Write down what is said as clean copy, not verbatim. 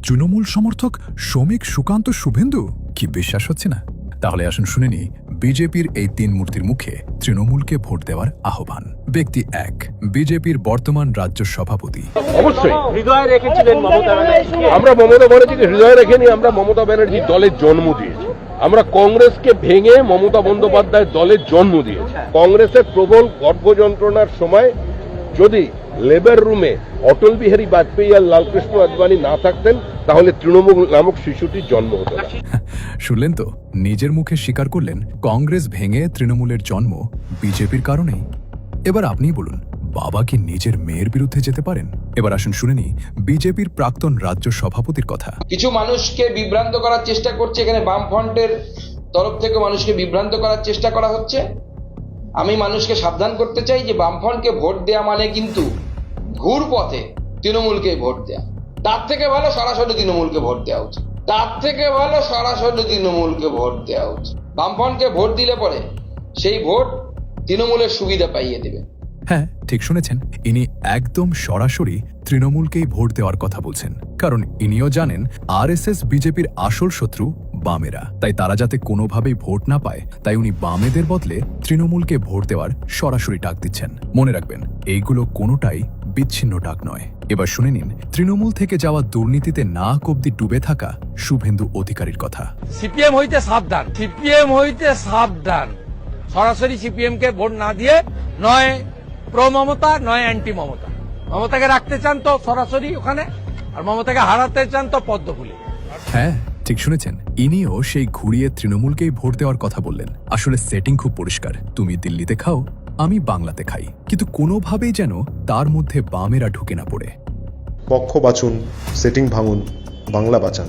তৃণমূল সমর্থক শ্রমিক সুকান্ত শুভেন্দু? কি বিশ্বাস হচ্ছে না? তাহলে আসুন শুনে নি বিজেপির এই তিন মূর্তির মুখে তৃণমূলকে ভোট দেওয়ার আহ্বান। ব্যক্তি এক, বিজেপির বর্তমান রাজ্য সভাপতি। অবশ্যই হৃদয় রেখেছিলেন মমতা ব্যানার্জি। আমরা মমতা ব্যানার্জিকে হৃদয়ে রেখেনি, আমরা মমতা ব্যানার্জির দলের জন্ম দিয়েছি। আমরা কংগ্রেসকে ভেঙে মমতা বন্দ্যোপাধ্যায়ের দলের জন্ম দিয়েছি। কংগ্রেসের প্রবল গর্ভযন্ত্রণার সময় যদি লেবার রুমে অটল বিহারী বাজপেয়ী আর লালকৃষ্ণ আদবানি না থাকতেন, তাহলে তৃণমূল নামক শিশুটির জন্ম হতো না। শুনলেন তো, নিজের মুখে স্বীকার করলেন কংগ্রেস ভেঙে তৃণমূলের জন্ম বিজেপির কারণেই। এবার আপনিই বলুন, বাবা কি নিজের মেয়ের বিরুদ্ধে যেতে পারেন? এবার আসুন শুনে নি বিজেপির প্রাক্তন রাজ্য সভাপতির কথা। কিছু মানুষকে বিভ্রান্ত করার চেষ্টা করছে, এখানে বামফ্রন্টের তরফ থেকে মানুষকে বিভ্রান্ত করার চেষ্টা করা হচ্ছে। আমি মানুষকে সাবধান করতে চাই যে বামফ্রন্টকে ভোট দেওয়া মানে কিন্তু ঘুর পথে তৃণমূলকে ভোট দেওয়া। তার থেকে ভালো সরাসরি তৃণমূলকে ভোট দেওয়া উচিত। বামফ্রন্টকে ভোট দিলে পরে সেই ভোট তৃণমূলের সুবিধা পাইয়ে দেবে। হ্যাঁ, ঠিক শুনেছেন, ইনি একদম সরাসরি তৃণমূলকেই ভোট দেওয়ার কথা বলছেন। কারণ ইনিও জানেন আরএসএস বিজেপির আসল শত্রু বামেরা, তাই তারা যাতে কোনোভাবেই ভোট না পায়, তাই উনি বামেদের বদলে তৃণমূলকে ভোট দেওয়ার সরাসরি ডাক দিচ্ছেন। মনে রাখবেন, এইগুলো কোনোটাই বিচ্ছিন্ন ডাক নয়। এবার শুনে নিন তৃণমূল থেকে যাওয়া দুর্নীতিতে নাক অব্দি ডুবে থাকা শুভেন্দু অধিকারীর কথা। সিপিএম হইতে সাবধান। সরাসরি সিপিএম কে ভোট না দিয়ে নয় প্রো মমতা নয় অ্যান্টি মমতা। মমতাকে রাখতে চান তো সরাসরি ওখানে, আর মমতাকে হারাতে চান তো পদ্ম ফুলে। হ্যাঁ, ঠিক শুনেছেন, ইনিও সেই ঘুরিয়ে তৃণমূলকেই ভোট দেওয়ার কথা বললেন। আসলে সেটিং খুব পরিষ্কার, তুমি দিল্লিতে খাও, আমি বাংলাতে খাই, কিন্তু কোনোভাবেই যেন তার মধ্যে বামেরা ঢুকে না পড়ে। পক্ষ বাছুন, সেটিং ভাঙুন, বাংলা বাঁচান।